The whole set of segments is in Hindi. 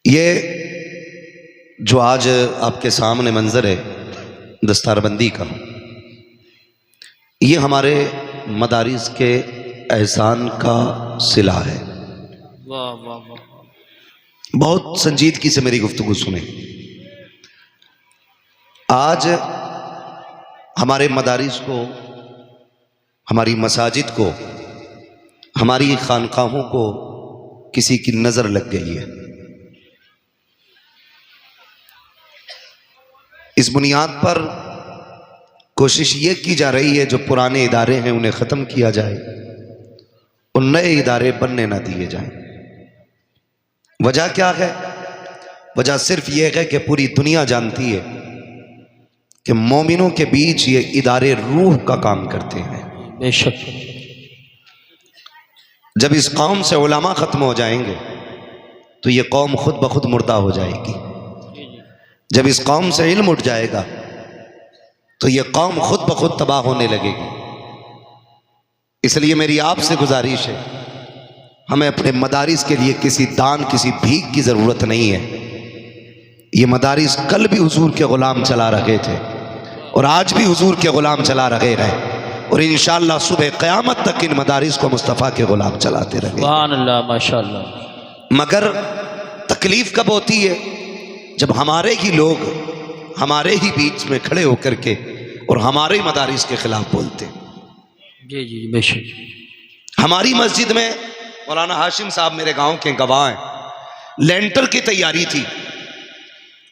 ये जो आज आपके सामने मंजर है दस्तारबंदी का, ये हमारे मदारिस के एहसान का सिला है। वाह वाह वाह, बहुत संजीदगी से मेरी गुफ्तगू सुने। आज हमारे मदारिस को, हमारी मसाजिद को, हमारी खानकाहों को किसी की नज़र लग गई है। इस बुनियाद पर कोशिश ये की जा रही है जो पुराने इदारे हैं उन्हें ख़त्म किया जाए और नए इदारे बनने ना दिए जाएं। वजह क्या है? वजह सिर्फ ये है कि पूरी दुनिया जानती है कि मोमिनों के बीच ये इदारे रूह का काम करते हैं। बेशक जब इस कौम से उलमा ख़त्म हो जाएंगे तो ये कौम खुद ब खुद मुर्दा हो जाएगी। जब इस कौम से इल्म उठ जाएगा तो ये कौम खुद ब खुद तबाह होने लगेगी। इसलिए मेरी आपसे गुजारिश है, हमें अपने मदारिस के लिए किसी दान, किसी भीख की ज़रूरत नहीं है। ये मदारिस कल भी हुजूर के ग़ुलाम चला रहे थे और आज भी हुजूर के ग़ुलाम चला रहे हैं और इंशाअल्लाह सुबह क़यामत तक इन मदारिस को मुस्तफ़ा के ग़ुलाम चलाते रहे। सुभान अल्लाह, माशाअल्लाह। मगर तकलीफ़ कब होती है? जब हमारे ही लोग हमारे ही बीच में खड़े होकर के और हमारे मदारिस के खिलाफ बोलते। जी जी बेशक। हमारी मस्जिद में मौलाना हाशिम साहब मेरे गांव के गवाह हैं, लेंटर की तैयारी थी,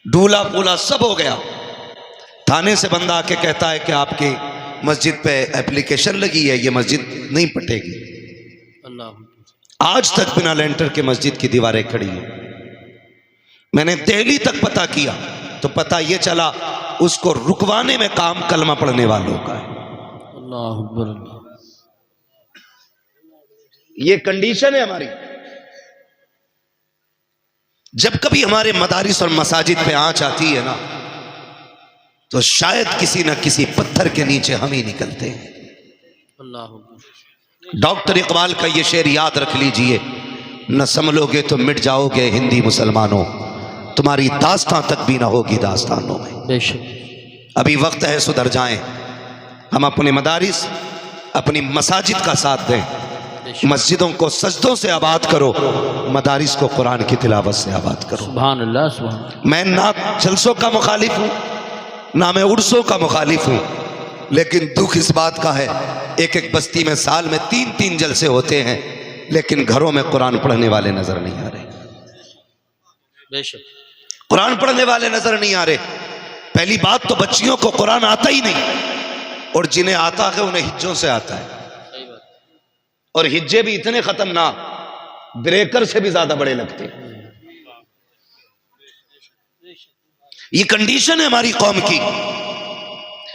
डूला पूला सब हो गया। थाने से बंदा आके कहता है कि आपकी मस्जिद पे एप्लीकेशन लगी है, ये मस्जिद नहीं पटेगी। अल्लाह, आज तक बिना लेंटर के मस्जिद की दीवारें खड़ी हैं। मैंने दिल्ली तक पता किया तो पता ये चला उसको रुकवाने में काम कलमा पढ़ने वालों का है। अल्लाह अकबर। ये कंडीशन है हमारी। जब कभी हमारे मदारिस और मसाजिद पे आंच आती है ना तो शायद किसी न किसी पत्थर के नीचे हम ही निकलते हैं। अल्लाह अकबर। डॉक्टर इकबाल का ये शेर याद रख लीजिए, न संभलोगे तो मिट जाओगे हिंदी मुसलमानों, तुम्हारी दास्तां तक भी ना होगी दास्तानों में। बेशक अभी वक्त है सुधर जाएं। हम अपने मदारिस, अपनी मसाजिद का साथ दें। मस्जिदों को सजदों से आबाद करो, मदारिस को कुरान की तिलावत से आबाद करो। सुभान अल्लाह, सुभान। मैं ना जलसों का मुखालिफ हूँ ना मैं उर्सों का मुखालिफ हूँ, लेकिन दुख इस बात का है एक एक बस्ती में साल में 3-3 जलसे होते हैं लेकिन घरों में कुरान पढ़ने वाले नजर नहीं आ रहे। बेशक कुरान पढ़ने वाले नजर नहीं आ रहे। पहली बात तो बच्चियों को कुरान आता ही नहीं और जिन्हें आता है उन्हें हिज्जों से आता है, और हिज्जे भी इतने खतरनाक, ब्रेकर से भी ज्यादा बड़े लगते हैं। ये कंडीशन है हमारी कौम की,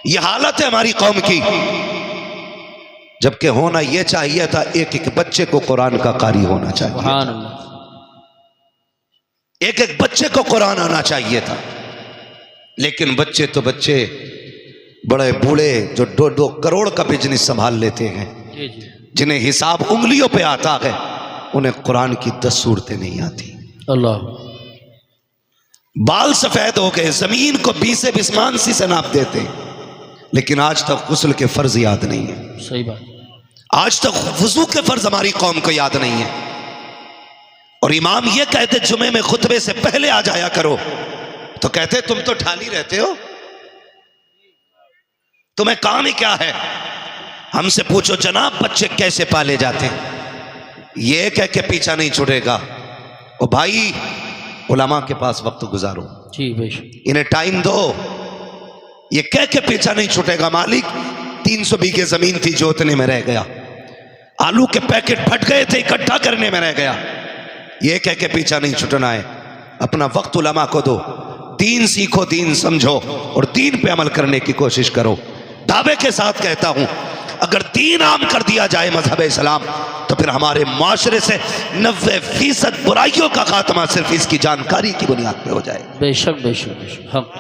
ये हालत है हमारी कौम की। जबकि होना यह चाहिए था एक एक बच्चे को कुरान का कारी होना चाहिए। सुभान अल्लाह। एक एक बच्चे को कुरान आना चाहिए था, लेकिन बच्चे तो बच्चे, बड़े बूढ़े जो 2-2 करोड़ का बिजनेस संभाल लेते हैं, जी जी। जिन्हें हिसाब उंगलियों पे आता है, उन्हें कुरान की 10 सूरतें नहीं आती। अल्लाह। बाल सफेद हो गए, जमीन को 20 बिस्मानसी से नाप देते, लेकिन आज तक गुस्ल के फर्ज याद नहीं है। सही बात। आज तक वुजू के फर्ज हमारी कौम को याद नहीं है। और इमाम ये कहते जुमे में खुतबे से पहले आ जाया करो, तो कहते तुम तो ठाली रहते हो, तुम्हें काम ही क्या है। हमसे पूछो जनाब बच्चे कैसे पाले जाते हैं, ये कह के पीछा नहीं छुड़ेगा। ओ भाई, उलमा के पास वक्त गुजारो, जी बेशक। इन्हें टाइम दो, ये कह के पीछा नहीं छूटेगा। मालिक 300 बीघे जमीन थी जोतने में रह गया, आलू के पैकेट फट गए थे इकट्ठा करने में रह गया, ये कह के पीछा नहीं छूटना है। अपना वक्त उलमा को दो, दीन सीखो, दीन समझो और दीन पे अमल करने की कोशिश करो। दावे के साथ कहता हूं, अगर दीन आम कर दिया जाए मजहब इस्लाम, तो फिर हमारे माशरे से 90% बुराइयों का खात्मा सिर्फ इसकी जानकारी की बुनियाद पे हो जाए। बेशक बेशक बेशक। हम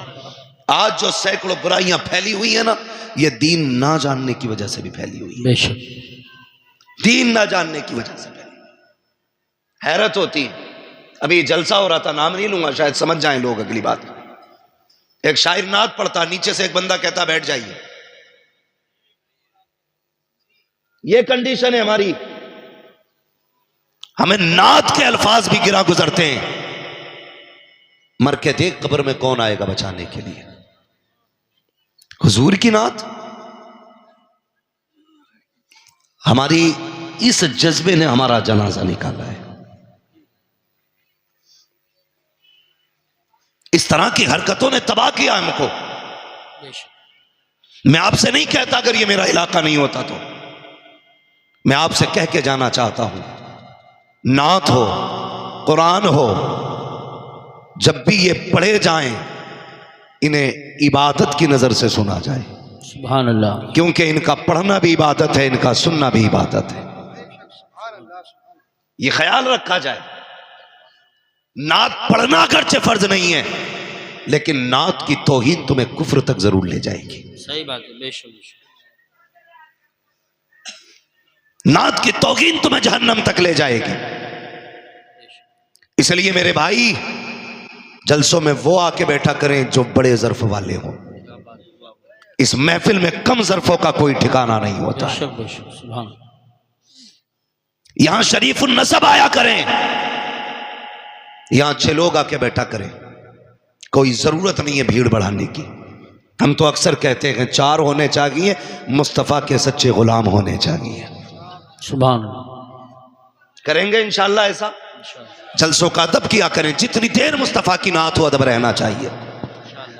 आज जो सैकड़ों बुराइयां फैली हुई है ना, ये दीन ना जानने की वजह से भी फैली हुई है। बेशक। दीन ना जानने की वजह से फैली। हैरत होती है, अभी जलसा हो रहा था, नाम नहीं लूंगा, शायद समझ जाएं लोग अगली बात। एक शायर नात पढ़ता, नीचे से एक बंदा कहता बैठ जाइए। ये कंडीशन है हमारी, हमें नात के अल्फाज भी गिरा गुजरते हैं। मर के देख कब्र में कौन आएगा बचाने के लिए। हुजूर की नात, हमारी इस जज्बे ने हमारा जनाजा निकाला है। इस तरह की हरकतों ने तबाह किया हमको। मैं आपसे नहीं कहता अगर ये मेरा इलाका नहीं होता तो, मैं आपसे कह के जाना चाहता हूं, नात हो, कुरान हो, जब भी ये पढ़े जाएं इन्हें इबादत की नजर से सुना जाए। सुभान अल्लाह। क्योंकि इनका पढ़ना भी इबादत है, इनका सुनना भी इबादत है। ये ख्याल रखा जाए। नात पढ़ना अगरचे फर्ज नहीं है, लेकिन नात की तौहीन तुम्हें कुफ्र तक जरूर ले जाएगी। सही बात है, बेशक। नात की तौहीन तुम्हें जहन्नम तक ले जाएगी। इसलिए मेरे भाई, जलसों में वो आके बैठा करें जो बड़े ज़र्फ वाले हों। इस महफिल में कम ज़र्फों का कोई ठिकाना नहीं होता। यहां शरीफुन नसब आया करें, यहां अच्छे लोग आके बैठा करें। कोई जरूरत नहीं है भीड़ बढ़ाने की। हम तो अक्सर कहते हैं 4 होने चाहिए, मुस्तफ़ा के सच्चे गुलाम होने चाहिए। सुभान। करेंगे इंशाअल्लाह ऐसा। जलसों का अदब किया करें, जितनी देर मुस्तफ़ा की नात हो अदब रहना चाहिए,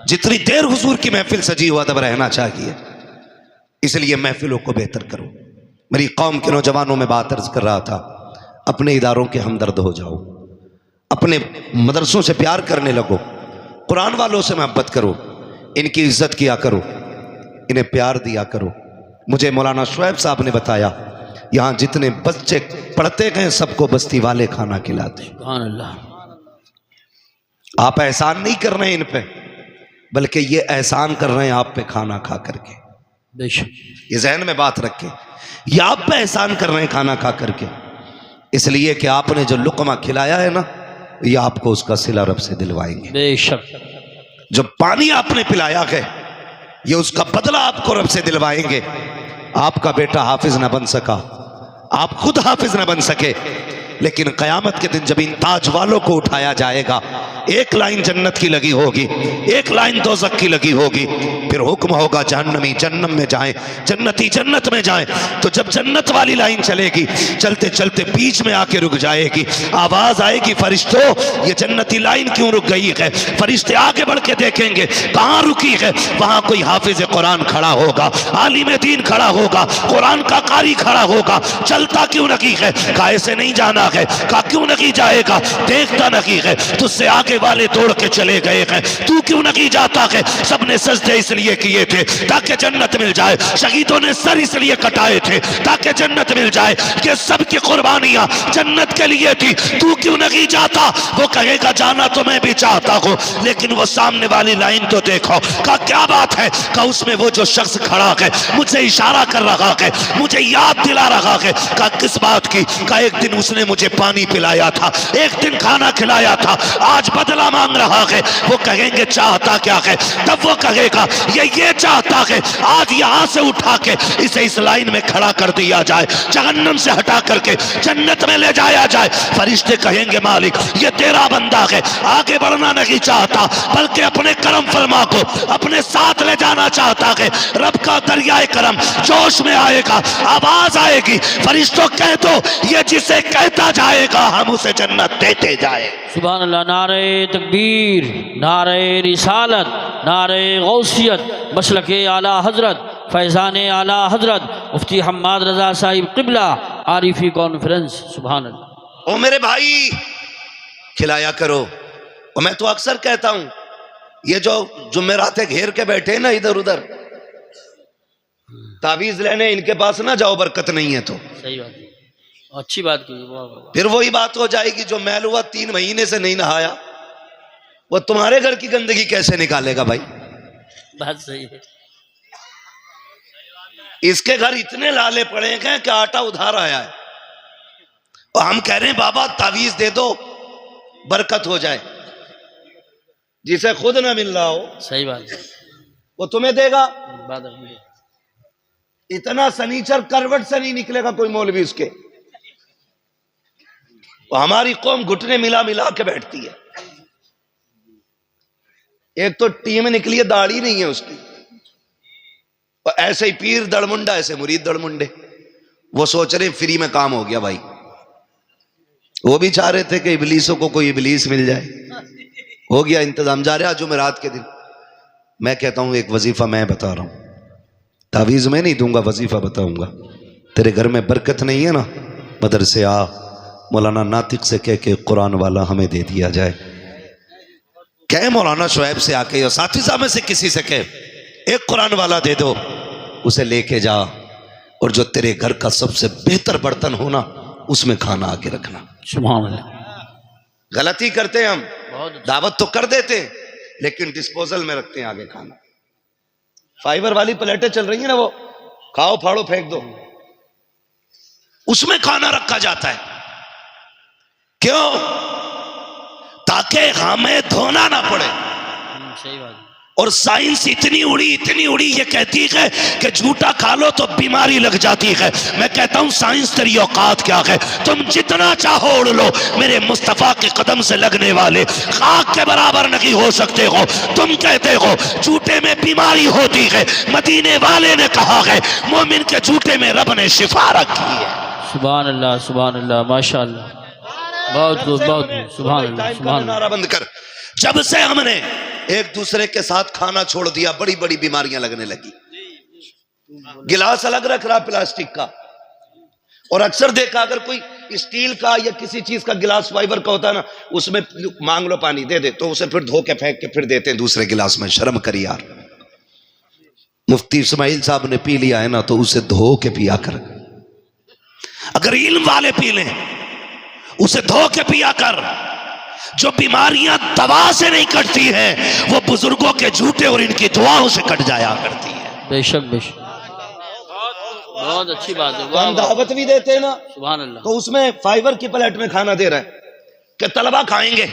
जितनी देर हुजूर की महफिल सजी हो अदब रहना चाहिए। इसलिए महफिलों को बेहतर करो। मेरी कौम के नौजवानों में बात अर्ज कर रहा था, अपने इदारों के हमदर्द हो जाओ, अपने मदरसों से प्यार करने लगो, कुरान वालों से मोहब्बत करो, इनकी इज्जत किया करो, इन्हें प्यार दिया करो। मुझे मौलाना शुएब साहब ने बताया, यहाँ जितने बच्चे पढ़ते गए सबको बस्ती वाले खाना खिलाते। सुभान अल्लाह। आप एहसान नहीं कर रहे हैं इन पे, बल्कि ये एहसान कर रहे हैं आप पे खाना खा करके। बेशक। ये जहन में बात रखें, ये आप पे एहसान कर रहे हैं खाना खा करके, इसलिए कि आपने जो लुक़मा खिलाया है ना, ये आपको उसका सिला रब से दिलवाएंगे। बेशक। जो पानी आपने पिलाया है, ये उसका बदला आपको रब से दिलवाएंगे। आपका बेटा हाफिज ना बन सका, आप खुद हाफिज ना बन सके, लेकिन क़यामत के दिन जब इन ताज वालों को उठाया जाएगा, एक लाइन जन्नत की लगी होगी, एक लाइन दोज़ख की लगी होगी, फिर हुक्म होगा जहन्नमी जहन्नम में जाएं, जन्नती जन्नत में जाएं। तो जब जन्नत वाली लाइन चलेगी, चलते चलते बीच में आके रुक जाएगी, आवाज आएगी, फरिश्तों ये जन्नती लाइन क्यों रुक गई है? फरिश्ते आगे बढ़ के देखेंगे कहाँ रुकी है, वहां कोई हाफिज कुरान खड़ा होगा, आलिम दीन खड़ा होगा, कुरान का कारी खड़ा होगा। चलता क्यों नहीं है? का ऐसे नहीं जाना है? का क्यों नहीं जाएगा? देखता नहीं है? तुझसे आगे वाले दौड़ के चले गए हैं, तू क्यों नहीं जाता है? सबने सजदे इसलिए किए थे ताकि जन्नत मिल जाए, शहीदों ने सर इसलिए कटाए थे ताकि जन्नत मिल जाए, कि सबकी कुर्बानियां जन्नत के लिए थी, तू क्यों नहीं जाता? वो कहेगा जाना तो मैं भी चाहता हूं, लेकिन वो सामने वाली लाइन तो देखो। का क्या बात है? का उसमें वो जो शख्स खड़ा है मुझे इशारा कर रहा है, मुझे याद दिला रहा है। का किस बात की? का एक दिन उसने मुझे पानी पिलाया था, एक दिन खाना खिलाया था, आज बदला मांग रहा है। वो कहेंगे चाहता क्या है? तब वो कहेगा ये चाहता है आज यहां से उठा के इसे इस लाइन में खड़ा कर दिया जाए, जहन्नम से हटा करके जन्नत में ले जाया जाए। फरिश्ते कहेंगे मालिक ये तेरा बंदा है, आगे बढ़ना नहीं चाहता, बल्कि अपने करम फरमा को अपने साथ ले जाना चाहता है। रब का दरियाए करम जोश में आएगा, आवाज आएगी, फरिश्तों कह दो ये जिसे कहता जाएगा हम उसे जन्नत देते जाए। सुभान अल्लाह। नारे तकबीर, नारे रिसालत, नारे गौसियत, मसलके आला हजरत, फैज़ान आला हजरत मुफ्ती हम्माद रज़ा साहिब क़िबला आरिफी कॉन्फ्रेंस। सुभान अल्लाह। ओ मेरे भाई खिलाया करो। और मैं तो अक्सर कहता हूं, ये जो जुमेरातें घेर के बैठे ना इधर उधर तावीज लेने, इनके पास ना जाओ, बरकत नहीं है तो। सही बात है, अच्छी बात की। फिर वही बात हो जाएगी, जो मैल हुआ 3 महीने से नहीं नहाया, वो तुम्हारे घर की गंदगी कैसे निकालेगा भाई? बात सही है। इसके घर इतने लाले पड़े हैं कि आटा उधार आया है, और हम कह रहे हैं बाबा तावीज दे दो, बरकत हो जाए। जिसे खुद ना मिल रहा हो सही बात है, वो तुम्हें देगा। बात है। इतना सनीचर करवट से नहीं निकलेगा कोई मौलवी उसके। वो हमारी कौम घुटने मिला मिला के बैठती है। एक तो टीम निकली है, दाढ़ी नहीं है उसकी, और ऐसे ही पीर दड़मुंडा, ऐसे मुरीद दड़मुंडे। वो सोच रहे फ्री में काम हो गया भाई। वो भी चाह रहे थे कि इबलीसों को कोई इबलीस मिल जाए। हो गया इंतजाम। जा रहे आज जुमेरात के दिन। मैं कहता हूं एक वजीफा मैं बता रहा हूं, तावीज़ में नहीं दूंगा, वजीफा बताऊंगा। तेरे घर में बरकत नहीं है ना, मदरसे आ, मौलाना नातिक से कह के कुरान वाला हमें दे दिया जाए। कह मौलाना शुएब से आके या साथी साहब में से किसी से कह एक कुरान वाला दे दो, उसे लेके जा, और जो तेरे घर का सबसे बेहतर बर्तन हो ना उसमें खाना आके रखना। सुभान अल्लाह। गलती करते हैं हम, बहुत दावत तो कर देते हैं लेकिन डिस्पोजल में रखते हैं आगे खाना। फाइबर वाली प्लेटें चल रही है ना, वो खाओ फाड़ो फेंक दो, उसमें खाना रखा जाता है। क्यों? ताकि हमें धोना ना पड़े। सही बात है। और साइंस इतनी उड़ी ये कहती है कि झूठा खा लो तो बीमारी लग जाती है। मैं कहता हूं साइंस तेरी औकात क्या है? तुम जितना चाहो उड़ लो, मेरे मुस्तफा के कदम से लगने वाले खाक के बराबर नहीं हो सकते हो। तुम कहते हो झूठे में बीमारी होती है, मदीने वाले ने कहा है मोमिन के झूठे में रब ने शिफा रखी है। सुभान अल्लाह, माशाअल्लाह, बहुत खूब, बहुत खूब। सुभान अल्लाह, सुभान अल्लाह। नारा बंद कर। जब से हमने एक दूसरे के साथ खाना छोड़ दिया, बड़ी बड़ी बीमारियां लगने लगी। गिलास अलग रख रहा प्लास्टिक का, और अक्सर देखा अगर कोई स्टील का या किसी चीज का गिलास फाइबर का होता है ना, उसमें मांग लो पानी दे दे, तो उसे फिर धो के फेंक के फिर देते हैं दूसरे गिलास में। शर्म करी यार। मुफ्ती इस्माइल साहब ने पी लिया है ना, तो उसे धो के पिया कर। अगर इल्म वाले पी लें, उसे धो के पिया कर। जो बीमारियां दवा से नहीं कटती हैं, वो बुजुर्गों के झूठे और इनकी दुआओं से कट जाया करती है। बेशक बेशक, बहुत अच्छी बात है। हम दावत भी देते हैं ना, सुभान अल्लाह, तो उसमें फाइबर की प्लेट में खाना दे रहा है कि तलबा खाएंगे,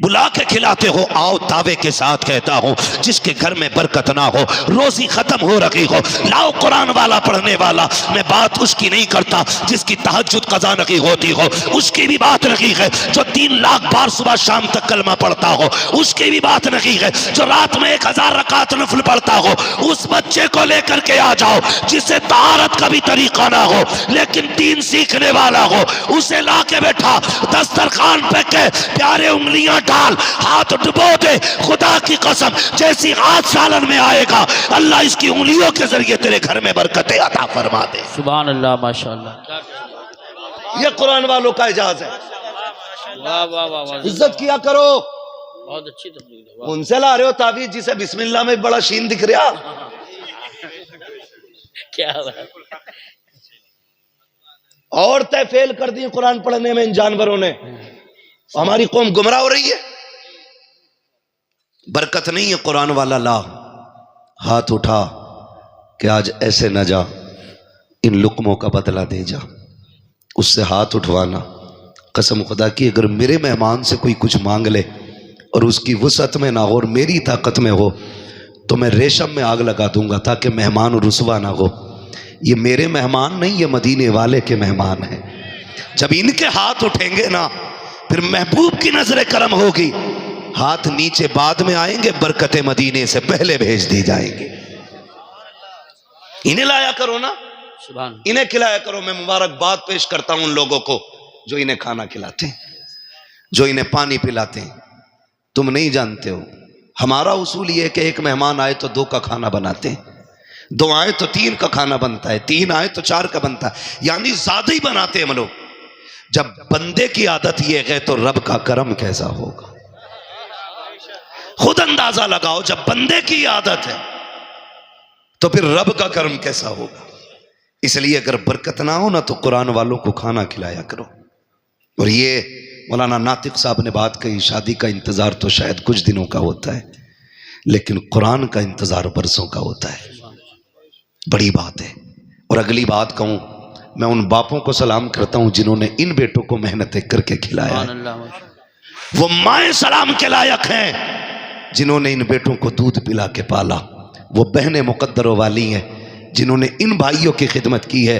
बुला के खिलाते हो। आओ दावे के साथ कहता हूं, जिसके घर में बरकत ना हो, रोजी खत्म हो रही हो, लाओ कुरान वाला पढ़ने वाला। मैं बात उसकी नहीं करता जिसकी तहज्जुद कज़ा नहीं होती हो, उसकी भी बात नहीं है। जो 3 लाख बार सुबह शाम तक कलमा पढ़ता हो, उसकी भी बात नहीं है। जो रात में 1000 रकात नफल पढ़ता हो, उस बच्चे को लेकर के आ जाओ जिसे तहारत का भी तरीका ना हो लेकिन दीन सीखने वाला हो। उसे ला के बैठा दस्तरखान पे के प्यारे उंगलियां डाल, हाथ डुबो दे। खुदा की कसम, जैसी हाथ सालन में आएगा, अल्लाह इसकी उंगलियों के जरिए तेरे घर में बरकतें अता फरमा दे। सुभान अल्लाह, माशाअल्लाह। ये कुरान वालों का एजाज है। वाह वाह वाह, इज्जत किया करो। बहुत अच्छी तकरीर है। उनसे ला रहे हो ताबीज जिसे बिस्मिल्लाह में बड़ा शीन दिख रहा। क्या बात। औरतें फेल कर दी कुरान पढ़ने में इन जानवरों ने। हमारी कौम गुमराह हो रही है। बरकत नहीं है कुरान वाला ला, हाथ उठा कि आज ऐसे न जा, इन लुकमों का बदला दे जा। उससे हाथ उठवाना। कसम खुदा की, अगर मेरे मेहमान से कोई कुछ मांग ले और उसकी वसअत में ना हो और मेरी ताकत में हो, तो मैं रेशम में आग लगा दूंगा ताकि मेहमान रुसवा ना हो। ये मेरे मेहमान नहीं, ये मदीने वाले के मेहमान हैं। जब इनके हाथ उठेंगे ना, फिर महबूब की नजर करम होगी। हाथ नीचे बाद में आएंगे, बरकतें मदीने से पहले भेज दी जाएंगे। इन्हें लाया करो ना, सुभान, इन्हें खिलाया करो। मैं मुबारकबाद पेश करता हूं उन लोगों को जो इन्हें खाना खिलाते हैं, जो इन्हें पानी पिलाते हैं। तुम नहीं जानते हो, हमारा उसूल ये है कि एक मेहमान आए तो 2 का खाना बनाते हैं, 2 आए तो 3 का खाना बनता है, 3 आए तो 4 का बनता है, यानी ज्यादा ही बनाते हैं हम लोग। जब बंदे की आदत यह है तो रब का करम कैसा होगा? खुद अंदाजा लगाओ। जब बंदे की आदत है तो फिर रब का करम कैसा होगा? इसलिए अगर बरकत ना हो ना, तो कुरान वालों को खाना खिलाया करो। और ये मौलाना नातिक साहब ने बात कही, शादी का इंतजार तो शायद कुछ दिनों का होता है, लेकिन कुरान का इंतजार बरसों का होता है। बड़ी बात है। और अगली बात कहूं, मैं उन बापों को सलाम करता हूं जिन्होंने इन बेटों को मेहनत करके खिलाया है। वो माए सलाम के लायक हैं जिन्होंने इन बेटों को दूध पिला के पाला। वो बहनें मुकद्दरों वाली हैं जिन्होंने इन भाइयों की खिदमत की है,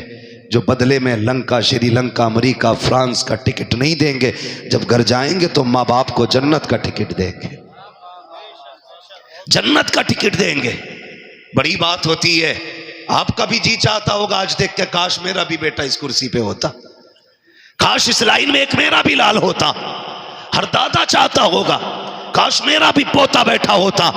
जो बदले में लंका, श्रीलंका, अमेरिका, फ्रांस का टिकट नहीं देंगे, जब घर जाएंगे तो माँ बाप को जन्नत का टिकट देंगे, जन्नत का टिकट देंगे। बड़ी बात होती है। आपका भी जी चाहता होगा आज देख के, काश मेरा भी बेटा इस कुर्सी पे होता, काश इस लाइन में एक मेरा भी लाल होता। हर दादा चाहता होगा काश मेरा भी पोता बैठा होता।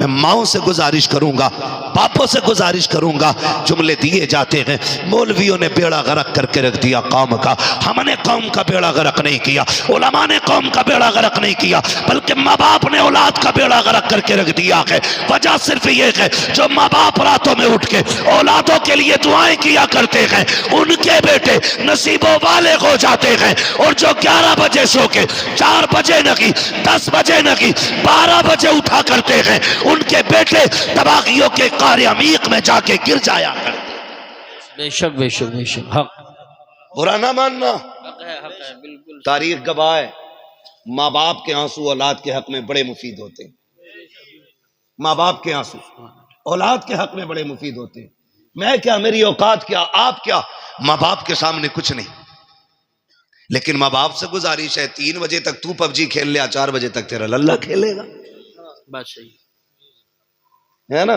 मैं माओं से गुजारिश करूंगा, बापों से गुजारिश करूंगा। जुमले दिए जाते हैं, मौलवियों ने बेड़ा गर्क करके रख दिया कौम का। हमने कौम का बेड़ा गर्क नहीं किया, उलमा ने कौम का बेड़ा गर्क नहीं किया, बल्कि माँ बाप ने औलाद का बेड़ा गर्क करके रख दिया है। वजह सिर्फ ये है, जो माँ बाप रातों में उठ के औलादों के लिए दुआएं किया करते हैं, उनके बेटे नसीबों वाले हो जाते हैं। और जो 11 बजे सो के 4 बजे नहीं, 10 बजे नहीं, 12 बजे उठा करते हैं, उनके बेटे तबागियों के क़ारे अमीक में जाके गिर जाया करते। बेशक बेशक बेशक, हक बुरा ना मानना, हक है बिल्कुल। तारीख गवाह है, माँ बाप के आंसू औलाद के हक में बड़े मुफीद होते हैं। माँ बाप के आंसू औलाद के हक में बड़े मुफीद होते हैं। मैं क्या, मेरी औकात क्या, आप क्या, माँ बाप के सामने कुछ नहीं। लेकिन माँ बाप से गुजारिश है, 3 बजे तक तू पबजी खेल लिया, 4 बजे तक तेरा लल्ला खेलेगा। बात सही है ना।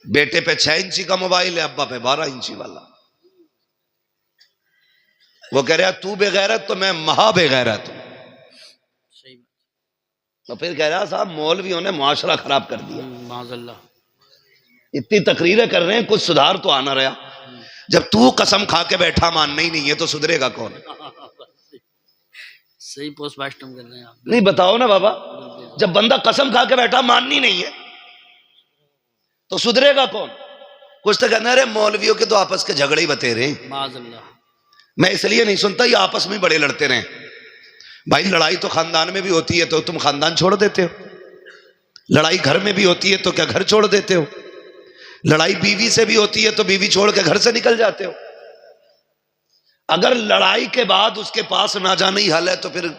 बेटे पे 6 इंची का मोबाइल है, अब्बा पे 12 इंची वाला। वो कह रहा तू बेगैरत तो मैं महा बेगैरत हूं। तो फिर कह रहा साहब मौलवियों ने मुआशरा खराब कर दिया। माज़अल्लाह, इतनी तकरीरें कर रहे हैं, कुछ सुधार तो आना रहा। जब तू कसम खा के बैठा मानना ही नहीं है तो सुधरेगा कौन? सही पोस्टमास्टम कर रहे हैं आप। नहीं बताओ ना बाबा, जब बंदा कसम खा के बैठा माननी नहीं है तो सुधरेगा कौन? कुछ तो कहना, अरे मौलवियों के तो आपस के झगड़े ही बतेरे हैं। माज़अल्लाह, मैं इसलिए नहीं सुनता, ये आपस में बड़े लड़ते रहे। भाई लड़ाई तो खानदान में भी होती है, तो तुम खानदान छोड़ देते हो। लड़ाई घर में भी होती है, तो क्या घर छोड़ देते हो? लड़ाई बीवी से भी होती है, तो बीवी छोड़ के घर से निकल जाते हो। अगर लड़ाई के बाद उसके पास ना जाने ही हल है, तो फिर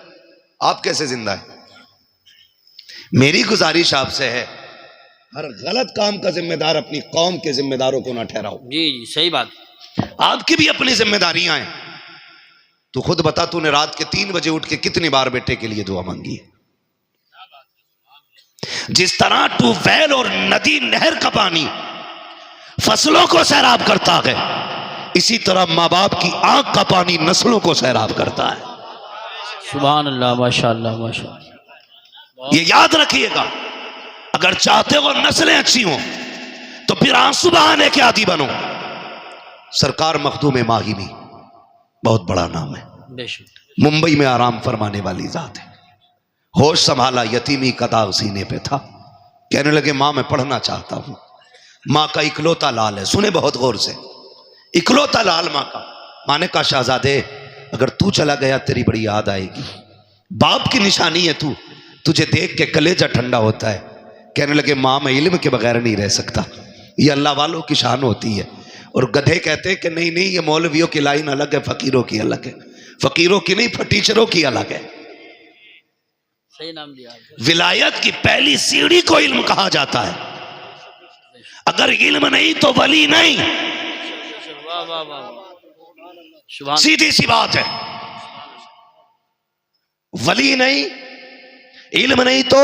आप कैसे जिंदा है? मेरी गुजारिश आपसे है, हर गलत काम का जिम्मेदार अपनी कौम के जिम्मेदारों को ना ठहराओ। जी जी सही बात। आपकी भी अपनी जिम्मेदारियां हैं। तू खुद बता, तूने रात के 3 बजे उठ के कितनी बार बेटे के लिए दुआ मांगी है? जिस तरह ट्यूबवेल और नदी नहर का पानी फसलों को सैराब करता है, इसी तरह माँ बाप की आंख का पानी नस्लों को सैराब करता है। सुभान अल्लाह, माशाअल्लाह माशाअल्लाह। ये याद रखिएगा, अगर चाहते हो नस्लें अच्छी हों तो फिर आंसू बहाने के आदी बनो। सरकार मखदूम माहिमी बहुत बड़ा नाम है, मुंबई में आराम फरमाने वाली जात है। होश संभाला, यतीमी का दाग सीने पे था। कहने लगे माँ मैं पढ़ना चाहता हूं। माँ का इकलौता लाल है, सुने बहुत गौर से, इकलौता लाल माँ का। माँ ने कहा शहजादे अगर तू चला गया तेरी बड़ी याद आएगी। बाप की निशानी है तू, तुझे देख के कलेजा ठंडा होता है। कहने लगे माँ मैं इल्म के बगैर नहीं रह सकता, ये अल्लाह वालों की शान होती है। और गधे कहते हैं कि नहीं नहीं, ये मौलवियों की लाइन अलग है, फकीरों की अलग है। फकीरों की नहीं, टीचरों की अलग है। सही नाम दिया। विलायत की पहली सीढ़ी को इल्म कहा जाता है। अगर इल्म नहीं तो वली नहीं। वाह वाह वाह, सीधी सी बात है। वली नहीं, इल्म नहीं तो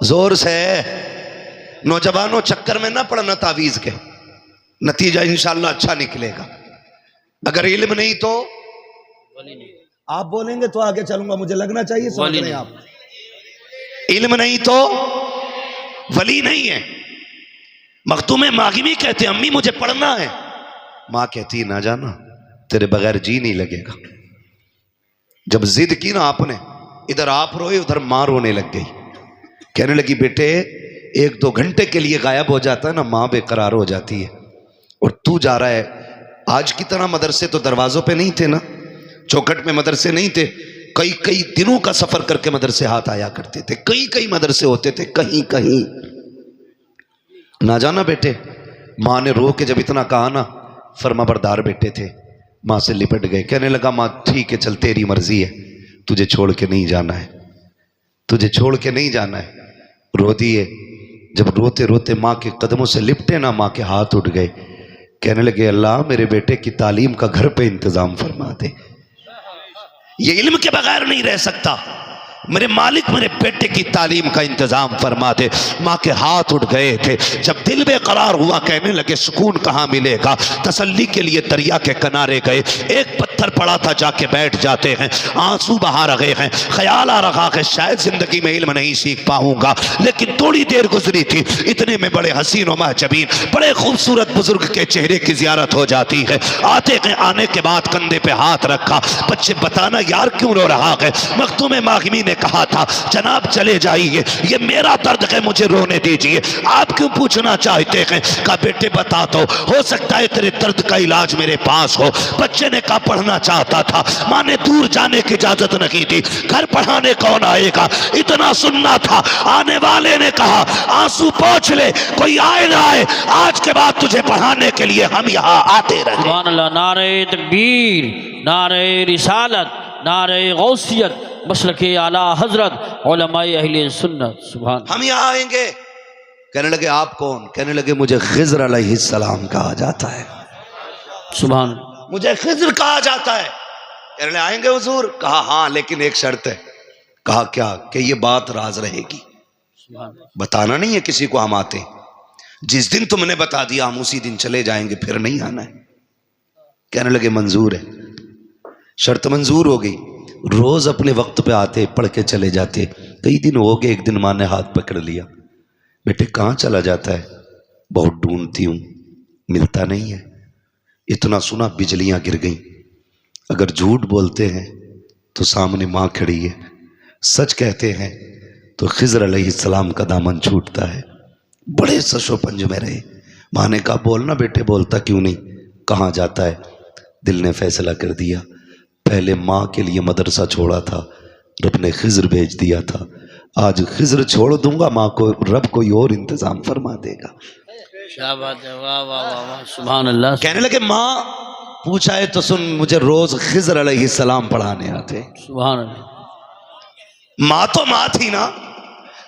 जोर से। नौजवानों चक्कर में ना पड़ना तावीज के, नतीजा इंशाल्लाह अच्छा निकलेगा। अगर इल्म नहीं तो वली नहीं। आप बोलेंगे तो आगे चलूंगा, मुझे लगना चाहिए समझ रहे हैं आप। इल्म नहीं तो वली नहीं है। मखदूम मागिमी कहते अम्मी मुझे पढ़ना है। माँ कहती ना जाना, तेरे बगैर जी नहीं लगेगा। जब जिद की ना आपने, इधर आप रोए उधर माँ रोने लग गई। कहने लगी बेटे 1-2 घंटे के लिए गायब हो जाता है ना, माँ बेकरार हो जाती है। और तू जा रहा है, आज की तरह मदरसे तो दरवाजों पे नहीं थे ना, चौखट में मदरसे नहीं थे। कई कई दिनों का सफर करके मदरसे हाथ आया करते थे। कई कई मदरसे होते थे, कहीं कहीं ना जाना बेटे। माँ ने रो के जब इतना कहा ना, फर्माबरदार बेटे थे, माँ से लिपट गए। कहने लगा माँ ठीक है चल तेरी मर्जी है। तुझे छोड़ के नहीं जाना है, तुझे छोड़ के नहीं जाना है। रो दिए। जब रोते रोते माँ के कदमों से लिपटे ना, माँ के हाथ उठ गए। कहने लगे अल्लाह मेरे बेटे की तालीम का घर पे इंतजाम फरमा दे, ये इल्म के बगैर नहीं रह सकता, मेरे मालिक मेरे बेटे की तालीम का इंतजाम फरमा दे। माँ के हाथ उठ गए थे। जब दिल बेकरार हुआ, कहने लगे सुकून कहाँ मिलेगा। तसल्ली के लिए दरिया के किनारे गए, एक पत्थर पड़ा था, जाके बैठ जाते हैं, आंसू बहा रहे हैं। ख्याल आ रहा है शायद जिंदगी में इल्म नहीं सीख पाऊंगा, लेकिन थोड़ी देर गुजरी थी, इतने में बड़े हसीन और महजबीन बड़े खूबसूरत बुजुर्ग के चेहरे की जियारत हो जाती है। आते हैं, आने के बाद कंधे पे हाथ रखा, बच्चे बताना यार क्यों रो रहा है। मखदूम मागिमी ने कहा था जनाब चले जाइए, ये मेरा दर्द है, मुझे रोने दीजिए, आप क्यों पूछना चाहते हैं। कहा बेटे बता दो, हो सकता है तेरे दर्द का इलाज मेरे पास हो। बच्चे ने कहा पढ़ना चाहता था। माँ ने दूर जाने की इजाजत नहीं दी, घर पढ़ाने कौन आएगा, इतना सुनना था। आने वाले ने कहा आंसू पोंछ ले, कोई आए ना आए, आज के बाद तुझे पढ़ाने के लिए हम यहाँ आते रहे। सुभान अल्लाह। नारे तकबीर, नारे रिसालत, नारे गौसियत, मसलके आला हजरत उलमाए अहले सुन्नत। सुभान। हम यहाँ आएंगे। कहने लगे आप कौन। कहने लगे मुझे खिज़्र अलैहिस्सलाम कहा जाता है। सुभान। मुझे खिज़्र कहा जाता है। कहने लगे आएंगे हुजूर। कहा हाँ लेकिन एक शर्त है। कहा क्या। कि ये बात राज रहेगी, बताना नहीं है किसी को हम आते। जिस दिन तुमने बता दिया हम उसी दिन चले जाएंगे, फिर नहीं आना है। कहने लगे मंजूर है। शर्त मंजूर हो गई। रोज अपने वक्त पे आते, पढ़ के चले जाते। कई दिन हो गए, एक दिन माँ ने हाथ पकड़ लिया, बेटे कहाँ चला जाता है। बहुत ढूंढती हूँ, मिलता नहीं है। इतना सुना बिजलियां गिर गईं। अगर झूठ बोलते हैं तो सामने माँ खड़ी है, सच कहते हैं तो खिज़्र अलैहिस्सलाम का दामन छूटता है। बड़े सशोपंज में रहे। माँ ने कहा बोलना बेटे, बोलता क्यों नहीं, कहाँ जाता है। दिल ने फैसला कर दिया, पहले माँ के लिए मदरसा छोड़ा था, रब ने खिज़्र भेज दिया था, आज खिज़्र छोड़ दूंगा, माँ को रब कोई और इंतजाम फरमा देगा। क्या बात है, वाह वाह वाह वाह, सुभान अल्लाह। कहने लगे माँ पूछा है तो सुन, मुझे रोज खिज़्र अलैहिस्सलाम पढ़ाने आते। सुभान अल्लाह। माँ तो माँ थी ना,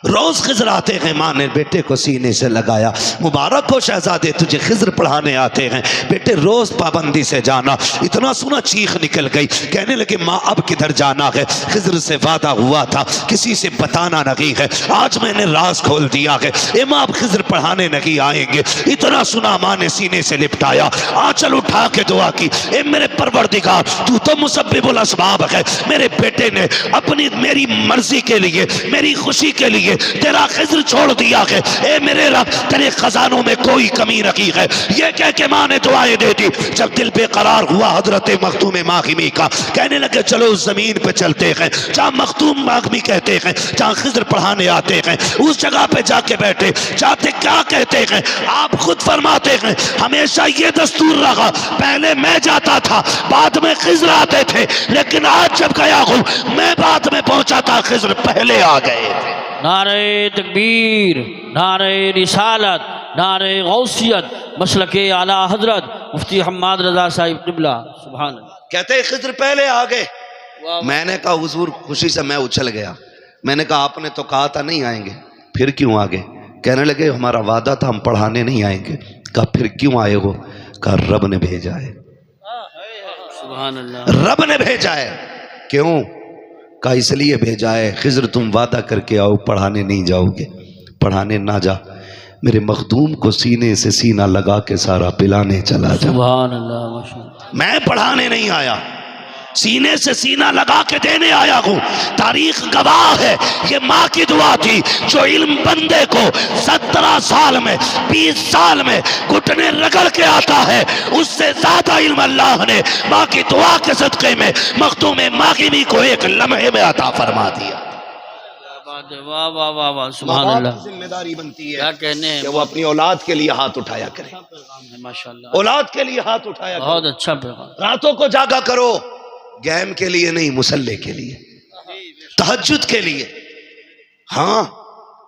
रोज खिज़्र आते हैं। माँ ने बेटे को सीने से लगाया, मुबारक हो शहजादे तुझे खिज़्र पढ़ाने आते हैं, बेटे रोज पाबंदी से जाना। इतना सुना चीख निकल गई। कहने लगे माँ अब किधर जाना है, खिज़्र से वादा हुआ था किसी से बताना नहीं है, आज मैंने राज खोल दिया है। ए माँ अब खिज़्र पढ़ाने नहीं आएंगे। इतना सुना माँ ने सीने से लिपटाया, आंचल उठा के दुआ की, ए मेरे परवरदिगार तू तो मुसब्बिबुल असबाब है, मेरे बेटे ने अपनी मेरी मर्जी के लिए, मेरी खुशी के लिए तेरा खिज़्र छोड़ दिया है। ए मेरे रब तेरे खजानों में कोई कमी नहीं है। ये कह के माँ ने दुआएं दे दी। जब दिल बेकरार हुआ हजरत मखदूम मागिमी का, कहने लगे चलो उस जमीन पे चलते हैं जहाँ मखदूम मागिमी कहते हैं, जहाँ खिज़्र पढ़ाने आते हैं, उस जगह पे जाके बैठे। जाते क्या कहते हैं, आप खुद फरमाते हैं हमेशा ये दस्तूर रहा, पहले मैं जाता था बाद में खिज़्र आते थे, लेकिन आज जब गया हूँ मैं बाद में पहुंचा था, खिज़्र पहले आ गए थे। नारे तकबीर, नारे रिसालत, नारे गौसियत, मसलके आला हजरत मुफ्ती हम्माद रजा साहिब क़िबला। सुभान अल्लाह। कहते हैं खिज़्र पहले आ गए। मैंने कहा हुजूर, खुशी से मैं उछल गया। मैंने कहा आपने तो कहा था नहीं आएंगे, फिर क्यों आ गए। कहने लगे हमारा वादा था हम पढ़ाने नहीं आएंगे। कहा फिर क्यों आए हो। कहा रब ने भेजा है। सुभान अल्लाह। रब ने भेजा है। क्यों। कहा इसलिए भेजा है, खिज़्र तुम वादा करके आओ पढ़ाने नहीं जाओगे, पढ़ाने ना जा, मेरे मखदूम को सीने से सीना लगा के सारा पिलाने चला जा। सुभान अल्लाह, माशाअल्लाह। मैं पढ़ाने नहीं आया, सीने से सीना लगा के देने आया हूँ। तारीख गवाह है, ये माँ की दुआ थी जो इल्म बंदे को 17 साल में 20 साल में घुटने रगड़ के आता है, उससे ज्यादा इल्म अल्लाह ने माँ की दुआ के सदक़े में मखदूम मागिमी को एक लम्हे में अता फरमा दिया। वाह वाह वाह वाह, सुभान अल्लाह। जिम्मेदारी बनती है क्या कहने हैं, कि वो अपनी औलाद के लिए हाथ उठाया करे, माशाअल्लाह, औलाद के लिए हाथ उठाया करे। बहुत अच्छा पैगाम। रातों को जागा करो, गेम के लिए नहीं, मुसल्ले के लिए, तहज्जुद के लिए। हाँ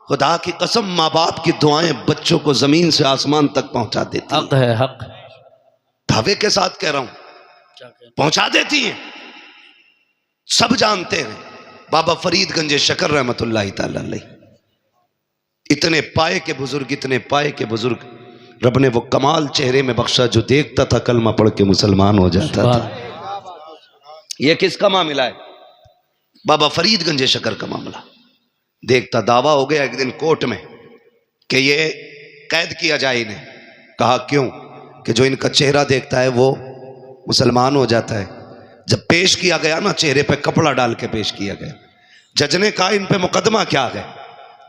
खुदा की कसम, माँ बाप की दुआएं बच्चों को जमीन से आसमान तक पहुंचा देती हक है, हक है। दावे के साथ कह रहा हूं, पहुंचा देती हैं। सब जानते हैं बाबा फरीद गंज शकर रहमतुल्लाह तआला अलैह, इतने पाए के बुजुर्ग, इतने पाए के बुजुर्ग, रब ने वो कमाल चेहरे में बख्शा जो देखता था कलमा पढ़ के मुसलमान हो जाता था। ये किसका मामला है? बाबा फरीद गंज शकर का मामला। देखता दावा हो गया एक दिन कोर्ट में कि ये कैद किया जाए इन्हें। कहा क्यों? कि जो इनका चेहरा देखता है वो मुसलमान हो जाता है। जब पेश किया गया ना, चेहरे पे कपड़ा डाल के पेश किया गया। जज ने कहा इन पे मुकदमा क्या है,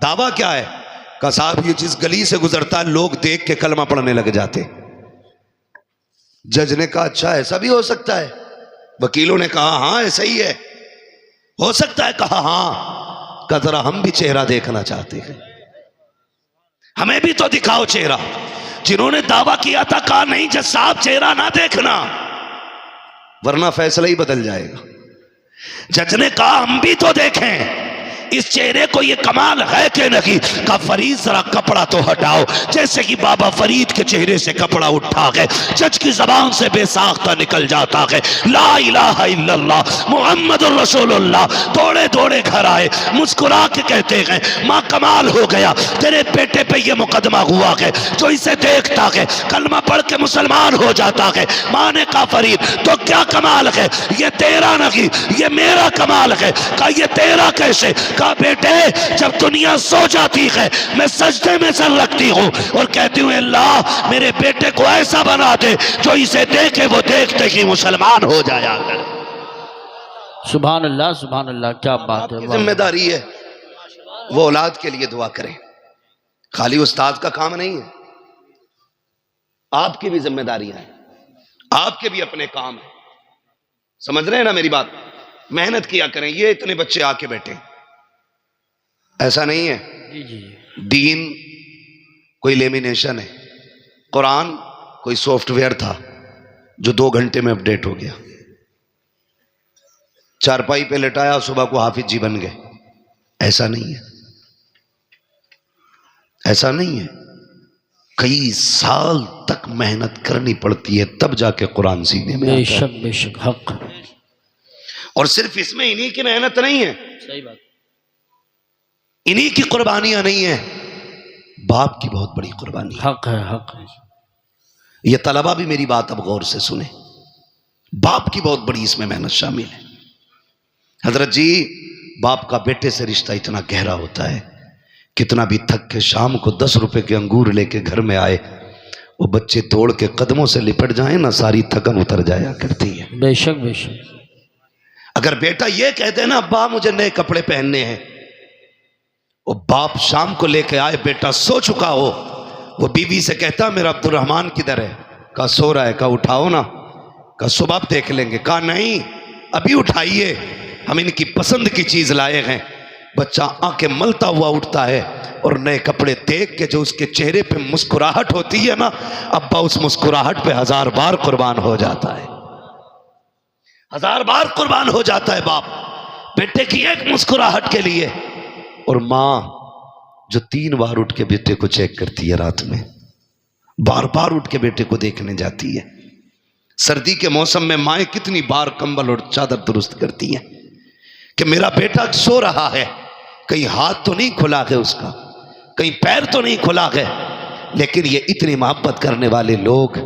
दावा क्या है? कहा साहब ये जिस गली से गुजरता है लोग देख के कलमा पढ़ने लग जाते। जज ने कहा अच्छा ऐसा भी हो सकता है? वकीलों ने कहा हाँ ऐसा ही है, हो सकता है। कहा हाँ। कहा जरा हम भी चेहरा देखना चाहते हैं, हमें भी तो दिखाओ चेहरा। जिन्होंने दावा किया था कहा नहीं जज साहब चेहरा ना देखना वरना फैसला ही बदल जाएगा। जज ने कहा हम भी तो देखें इस चेहरे को, ये कमाल है कि नहीं? का फरीद जरा कपड़ा तो हटाओ। जैसे कि बाबा फरीद के चेहरे से कपड़ा उठा गए, जज की जबान से बेसाख्ता निकल जाता है ला इलाहा इल्लल्लाह मुहम्मदुर रसूलुल्लाह। दौड़े दौड़े घर आए, मुस्कुरा के कहते हैं माँ कमाल हो गया, तेरे बेटे पे ये मुकदमा हुआ है, जो इसे देखता है कलमा पढ़ के मुसलमान हो जाता है। माँ ने कहा फरीद तो क्या कमाल है? ये तेरा नहीं ये मेरा कमाल है। कहा ये तेरा कैसे? कहा बेटे जब दुनिया सो जाती है मैं सजदे में सर रखती हूँ और कहती हूँ अल्लाह मेरे बेटे को ऐसा बना दे जो इसे देखे वो देखते ही मुसलमान हो जाया करे। सुभान अल्लाह सुभान अल्लाह, क्या बात है। जिम्मेदारी है वो औलाद के लिए दुआ करें, खाली उस्ताद का काम नहीं है। आपकी भी जिम्मेदारियां हैं, आपके भी अपने काम है। समझ रहे हैं ना मेरी बात? मेहनत किया करें। ये इतने बच्चे आके बैठे, ऐसा नहीं है। जी जी। दीन कोई लेमिनेशन है, कुरान कोई सॉफ्टवेयर था जो 2 घंटे में अपडेट हो गया। चारपाई पे लेटाया सुबह को हाफिज जी बन गए, ऐसा नहीं है, ऐसा नहीं है। कई साल तक मेहनत करनी पड़ती है तब जाके कुरान सीने में आता है। बेशक बेशक हक। और सिर्फ इसमें इन्हीं की मेहनत नहीं है, सही बात, इन्हीं की कुर्बानियां नहीं है, बाप की बहुत बड़ी कुर्बानी है। हक है हक है। ये तलबा भी मेरी बात अब गौर से सुने, बाप की बहुत बड़ी इसमें मेहनत शामिल है। हजरत जी बाप का बेटे से रिश्ता इतना गहरा होता है, कितना भी थक के शाम को 10 रुपए के अंगूर लेके घर में आए, वो बच्चे तोड़ के कदमों से लिपट जाए ना, सारी थकन उतर जाया करती है। बेशक बेशक। अगर बेटा ये कहते ना अब्बा मुझे नए कपड़े पहनने हैं, वो बाप शाम को लेके आए, बेटा सो चुका हो, वो बीवी से कहता मेरा अब्दुर्रहमान किधर है? कहा सो रहा है। कहा उठाओ ना। कहा सुबह देख लेंगे। कहा नहीं अभी उठाइए, हम इनकी पसंद की चीज लाए हैं। बच्चा आंखें मलता हुआ उठता है और नए कपड़े देख के जो उसके चेहरे पे मुस्कुराहट होती है ना, अब्बा उस मुस्कुराहट पे 1000 बार कुर्बान हो जाता है, 1000 बार कुर्बान हो जाता है बाप बेटे की एक मुस्कुराहट के लिए। और मां जो 3 बार उठ के बेटे को चेक करती है रात में, बार बार उठ के बेटे को देखने जाती है। सर्दी के मौसम में माएँ कितनी बार कंबल और चादर दुरुस्त करती हैं कि मेरा बेटा सो रहा है, कहीं हाथ तो नहीं खुला है उसका, कहीं पैर तो नहीं खुला है। लेकिन ये इतनी मोहब्बत करने वाले लोग,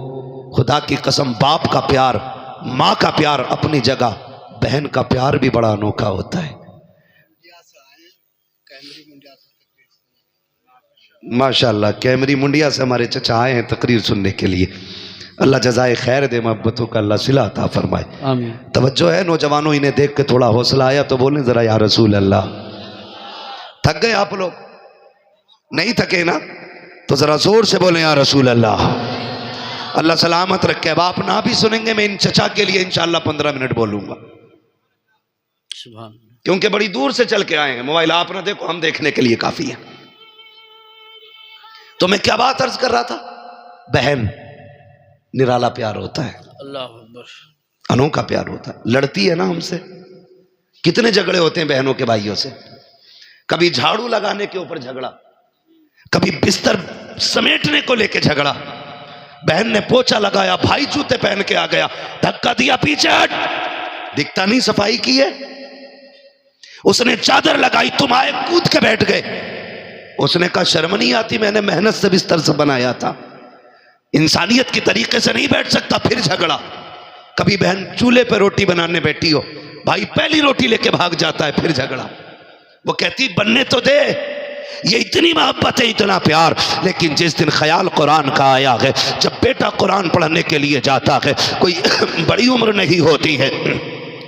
खुदा की कसम बाप का प्यार, माँ का प्यार अपनी जगह, बहन का प्यार भी बड़ा अनोखा होता है। माशाल्लाह कैमरी मुंडिया से हमारे चचा आए हैं तकरीर सुनने के लिए। अल्लाह जज़ाए खैर दे, मोहब्बतों का अल्लाह सिला अता फरमाए। आमीन। तवज्जो है नौजवानों, इन्हें देख के थोड़ा हौसला आया तो बोलें जरा या रसूल अल्लाह। थक गए आप लोग? नहीं थके ना? तो जरा जोर से बोले या रसूल अल्लाह। अल्लाह सलामत रखे। अब आप ना भी सुनेंगे, मैं इन चचा के लिए इंशाअल्लाह 15 मिनट बोलूंगा, सुभान। क्योंकि बड़ी दूर से चल के आए हैं। मोबाइल आप ना देखो, हम देखने के लिए काफी है। तो मैं क्या बात अर्ज कर रहा था? बहन निराला प्यार होता है, अल्लाह अकबर, अनोखा प्यार होता है। लड़ती है ना हमसे, कितने झगड़े होते हैं बहनों के भाइयों से। कभी झाड़ू लगाने के ऊपर झगड़ा, कभी बिस्तर समेटने को लेके झगड़ा। बहन ने पोछा लगाया, भाई जूते पहन के आ गया, धक्का दिया, पीछे हट, दिखता नहीं सफाई की है। उसने चादर लगाई, तुम आए कूद के बैठ गए। उसने कहा शर्म नहीं आती, मैंने मेहनत से बिस्तर से बनाया था, इंसानियत की तरीके से नहीं बैठ सकता। फिर झगड़ा। कभी बहन चूल्हे पे रोटी बनाने बैठी हो, भाई पहली रोटी लेके भाग जाता है, फिर झगड़ा। वो कहती बनने तो दे, ये इतनी मोहब्बत है, इतना प्यार। लेकिन जिस दिन ख्याल कुरान का आया है, जब बेटा कुरान पढ़ने के लिए जाता है, कोई बड़ी उम्र नहीं होती है,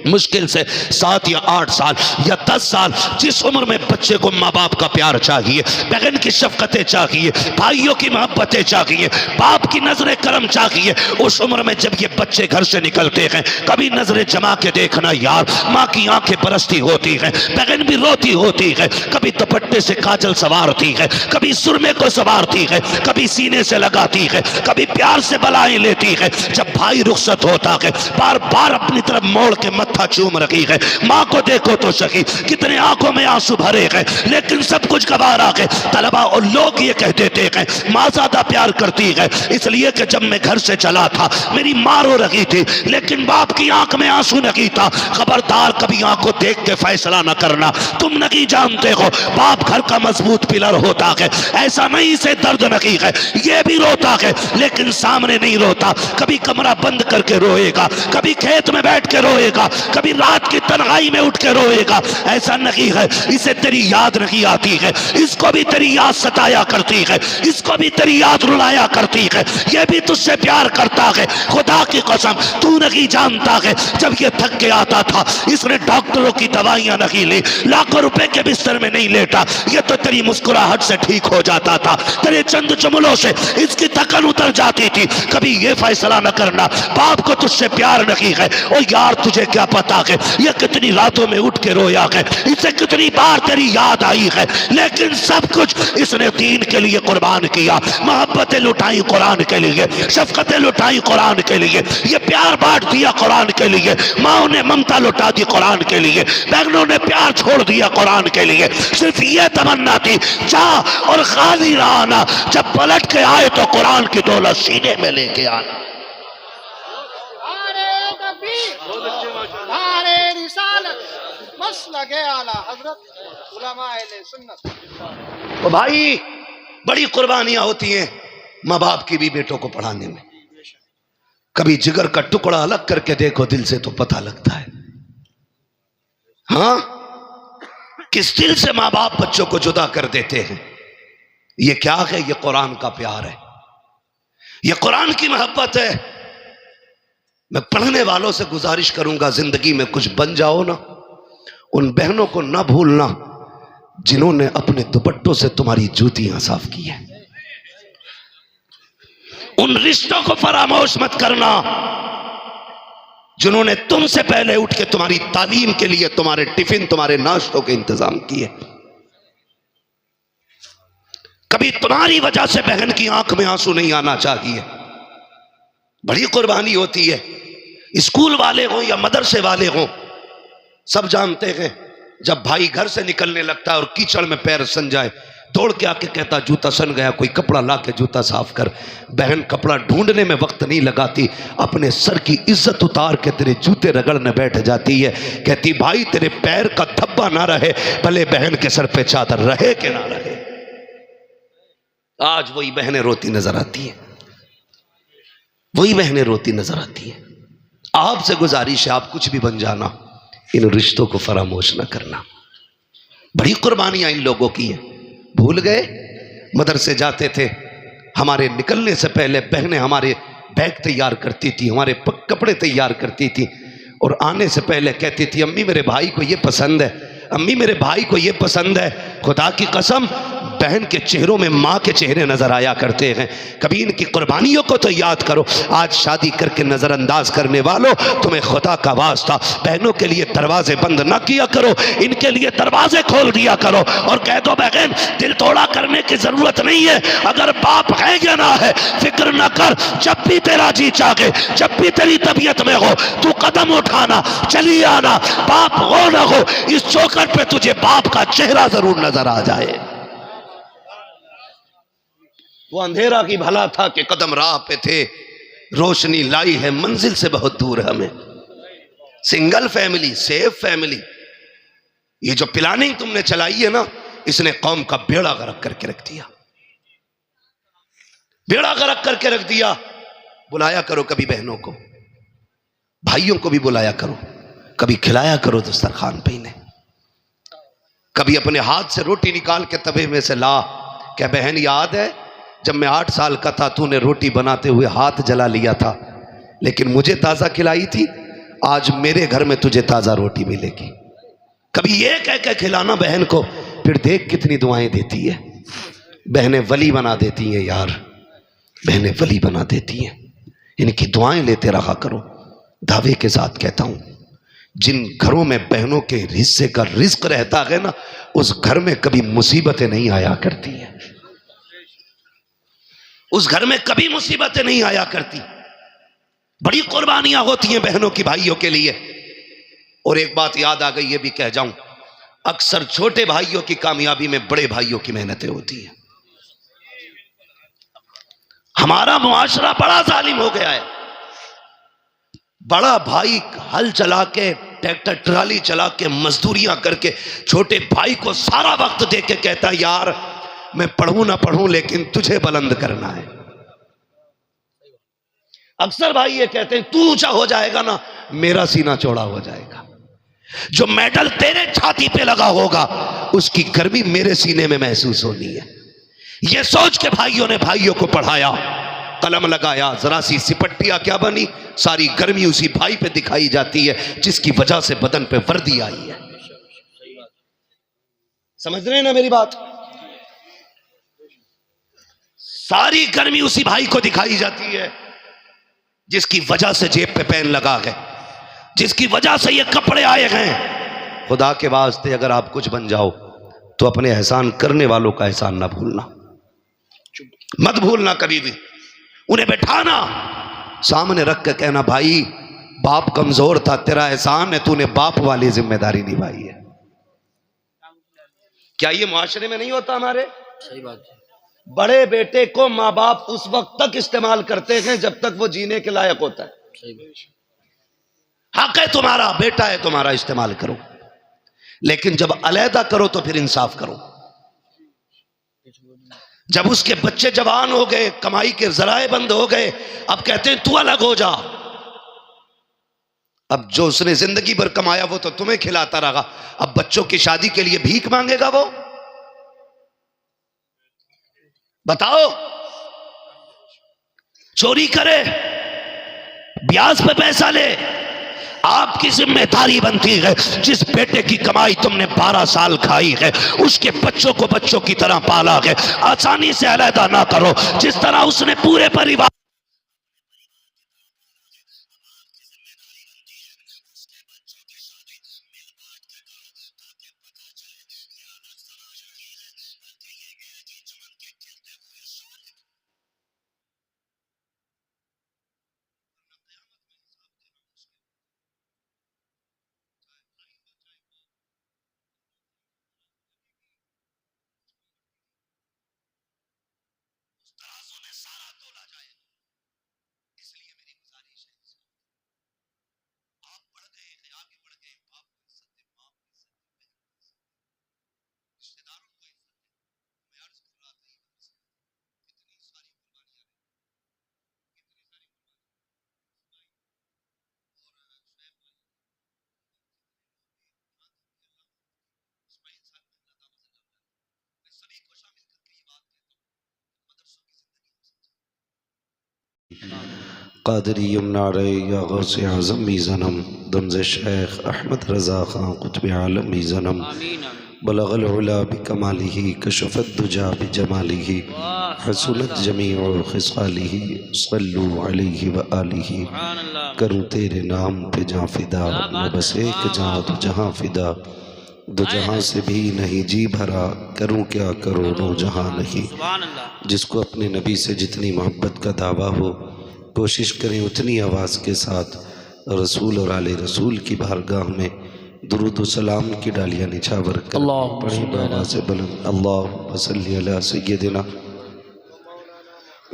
मुश्किल से 7 या 8 साल या 10 साल, जिस उम्र में बच्चे को माँ बाप का प्यार चाहिए, बहन की शफकतें चाहिए, भाइयों की मोहब्बतें चाहिए, बाप की नजरें करम चाहिए, उस उम्र में जब ये बच्चे घर से निकलते हैं, कभी नजरें जमा के देखना यार, माँ की आंखें बरसती होती हैं, बहन भी रोती होती है, कभी दुपट्टे से काजल सवारती है, कभी सुरमे को सवारती है, कभी सीने से लगाती है, कभी प्यार से बलाएं लेती है। जब भाई रुखसत होता है, बार बार अपनी तरफ मोड़ के मत्था चूम रखी है। माँ को देखो तो सही, कितने आंखों में आंसू भरे हैं, लेकिन सब कुछ गवारा है। तलबा और लोग ये कह देते हैं माँ ज्यादा प्यार करती है, इसलिए कि जब मैं घर से चला था मेरी माँ रो रही थी, लेकिन बाप की आंख में आंसू नहीं था। खबरदार, कभी आंख को देख के फैसला न करना, तुम नहीं जानते हो बाप घर का मजबूत पिलर होता है। ऐसा नहीं से दर्द नहीं है, ये भी रोता है, लेकिन सामने नहीं रोता। कभी कमरा बंद करके रोएगा, कभी खेत में बैठ के रोएगा, कभी रात की तन्हाई में उठ के रोएगा। ऐसा नहीं है इसे तेरी याद नहीं आती है, इसको भी तेरी याद सताया करती है, इसको भी तेरी याद रुलाया करती है, ये भी तुझसे प्यार करता है। खुदा की कसम, तू नहीं जानता है, जब ये थक के आता था, इसने डॉक्टरों की दवाइयां नहीं ली, लाखों रुपए के बिस्तर में नहीं लेटा, ये तो तेरी मुस्कुराहट से ठीक हो जाता था, तेरे चंद चुमलों से इसकी थकन उतर जाती थी। कभी ये फैसला न करना बाप को तुझसे प्यार नहीं है। ओ यार, तुझे क्या पता है ये कितनी रातों में उठ के रोया है, इसे कितनी बार तेरी याद आई है, लेकिन सब कुछ इसने दीन के लिए कुर्बान किया। मोहब्बतें लुटाई कुरान के लिए, शफकतें लुटाई कुरान के लिए, ये प्यार बांट दिया कुरान के लिए, माओ ने ममता लुटा दी कुरान के लिए, बहनों ने प्यार छोड़ दिया कुरान के लिए। सिर्फ ये तमन्ना थी जा और खाली आना, जब पलट के आए तो कुरान की दौलत सीने में लेके आना। तो भाई, बड़ी कुर्बानियां होती हैं माँ बाप की भी बेटों को पढ़ाने में। कभी जिगर का टुकड़ा अलग करके देखो दिल से तो पता लगता है, हाँ, किस दिल से माँ बाप बच्चों को जुदा कर देते हैं। ये क्या है? ये कुरान का प्यार है, ये कुरान की मोहब्बत है। मैं पढ़ने वालों से गुजारिश करूंगा, जिंदगी में कुछ बन जाओ ना, उन बहनों को ना भूलना जिन्होंने अपने दुपट्टों से तुम्हारी जूतियां साफ की है। उन रिश्तों को फरामोश मत करना जिन्होंने तुमसे पहले उठ के तुम्हारी तालीम के लिए तुम्हारे टिफिन, तुम्हारे नाश्तों के इंतजाम किए। कभी तुम्हारी वजह से बहन की आंख में आंसू नहीं आना चाहिए। बड़ी कुर्बानी होती है। स्कूल वाले हों या मदरसे वाले हों, सब जानते हैं जब भाई घर से निकलने लगता है और कीचड़ में पैर सन जाए, दौड़ के आके कहता जूता सन गया, कोई कपड़ा ला के जूता साफ कर। बहन कपड़ा ढूंढने में वक्त नहीं लगाती, अपने सर की इज्जत उतार के तेरे जूते रगड़ने बैठ जाती है। कहती भाई तेरे पैर का धब्बा ना रहे, भले बहन के सर पे चादर रहे कि ना रहे। आज वही बहनें रोती नजर आती है, वही बहनें रोती नजर आती है। आपसे गुजारिश है, आप कुछ भी बन जाना, इन रिश्तों को फरामोश न करना। बड़ी कुर्बानियां इन लोगों की हैं। भूल गए, मदरसे जाते थे, हमारे निकलने से पहले बहनें हमारे बैग तैयार करती थी, हमारे कपड़े तैयार करती थी, और आने से पहले कहती थी अम्मी मेरे भाई को ये पसंद है, अम्मी मेरे भाई को ये पसंद है। खुदा की कसम, बहन के चेहरों में माँ के चेहरे नजर आया करते हैं। कभी इनकी कुर्बानियों को तो याद करो। आज शादी करके नजरअंदाज करने वालों, तुम्हें खुदा का वास्ता बहनों के लिए दरवाजे बंद ना किया करो, इनके लिए दरवाजे खोल दिया करो और कह दो बहन दिल तोड़ा करने की जरूरत नहीं है, अगर बाप है या ना है फिक्र ना कर, जब भी तेरा जी चाहे, जब भी तेरी तबीयत में हो, तू कदम उठाना, चली आना, बाप हो ना हो, इस चौखट पे तुझे बाप का चेहरा जरूर नजर आ जाए। वो अंधेरा की भला था कि कदम राह पे थे, रोशनी लाई है मंजिल से बहुत दूर हमें। सिंगल फैमिली, सेफ फैमिली, ये जो प्लानिंग तुमने चलाई है ना, इसने कौम का बेड़ा गर्क करके रख दिया, बेड़ा गर्क करके रख दिया। बुलाया करो कभी बहनों को, भाइयों को भी बुलाया करो, कभी खिलाया करो दस्तरखान पे इन्हें, कभी अपने हाथ से रोटी निकाल के तवे में से ला। क्या बहन याद है जब मैं 8 साल का था, तूने रोटी बनाते हुए हाथ जला लिया था, लेकिन मुझे ताज़ा खिलाई थी, आज मेरे घर में तुझे ताज़ा रोटी मिलेगी। कभी ये कह के खिलाना बहन को, फिर देख कितनी दुआएं देती है। बहनें वली बना देती हैं यार, बहनें वली बना देती हैं। इनकी दुआएं लेते रहा करो। दावे के साथ कहता हूं, जिन घरों में बहनों के हिस्से का रिस्क रहता है ना, उस घर में कभी मुसीबतें नहीं आया करती हैं, उस घर में कभी मुसीबतें नहीं आया करती। बड़ी कुर्बानियां होती हैं बहनों की भाइयों के लिए। और एक बात याद आ गई, ये भी कह जाऊं, अक्सर छोटे भाइयों की कामयाबी में बड़े भाइयों की मेहनतें होती हैं। हमारा मुआशरा बड़ा जालिम हो गया है। बड़ा भाई हल चला के, ट्रैक्टर ट्राली चला के, मजदूरियां करके छोटे भाई को सारा वक्त दे के कहता, यार मैं पढ़ूं ना पढ़ूं लेकिन तुझे बुलंद करना है। अक्सर भाई ये कहते हैं, तू ऊंचा हो जाएगा ना, मेरा सीना चौड़ा हो जाएगा। जो मेडल तेरे छाती पे लगा होगा, उसकी गर्मी मेरे सीने में महसूस होनी है। ये सोच के भाइयों ने भाइयों को पढ़ाया, कलम लगाया, जरा सी सिपट्टियां क्या बनी, सारी गर्मी उसी भाई पे दिखाई जाती है जिसकी वजह से बदन पे वर्दी आई है। समझ रहे हैं ना मेरी बात? सारी गर्मी उसी भाई को दिखाई जाती है जिसकी वजह से जेब पे पेन लगा गए, जिसकी वजह से ये कपड़े आए हैं। खुदा के वास्ते अगर आप कुछ बन जाओ तो अपने एहसान करने वालों का एहसान ना भूलना, मत भूलना कभी भी। उन्हें बैठाना, सामने रख के कहना, भाई बाप कमजोर था, तेरा एहसान है, तूने बाप वाली जिम्मेदारी निभाई है। क्या ये मुआशरे में नहीं होता हमारे? सही बात है। बड़े बेटे को माँ बाप उस वक्त तक इस्तेमाल करते हैं जब तक वो जीने के लायक होता है। सही बात। हक है तुम्हारा, बेटा है तुम्हारा, इस्तेमाल करो, लेकिन जब अलहदा करो तो फिर इंसाफ करो। जब उसके बच्चे जवान हो गए, कमाई के जराए बंद हो गए, अब कहते हैं तू अलग हो जा। अब जो उसने जिंदगी भर कमाया वो तो तुम्हें खिलाता रहा, अब बच्चों की शादी के लिए भीख मांगेगा वो? बताओ। चोरी करे, ब्याज पे पैसा ले, आपकी जिम्मेदारी बनती है जिस बेटे की कमाई तुमने 12 साल खाई है, उसके बच्चों को बच्चों की तरह पाला है। आसानी से अलहदा ना करो, जिस तरह उसने पूरे परिवार कादरी यमुनारे या गौसे आज़म भी जन्म दमज़ शेख अहमद रज़ा ख़ान कुतुब आलम भी जन्म बलगल उला बिकमालिही कशफत दुजा बिजमालिही हसनत जमीउ खिसालिही सल्लु अलैहि व आलिही। करूँ तेरे नाम पे जहाँ फिदा, मैं बस एक जहाँ तो जहाँ फिदा, दो जहाँ से भी नहीं जी भरा, करूँ क्या करोड़ों जहाँ नहीं। जिसको अपने नबी से जितनी मोहब्बत का दावा हो, कोशिश करें उतनी आवाज़ के साथ रसूल और आले रसूल की बारगाह में दुरूद व सलाम की डालियाँ निछावर कर पढ़ी बाबा से बुलंद अल्लाहुम्मा सल्ली अला सय्यदिना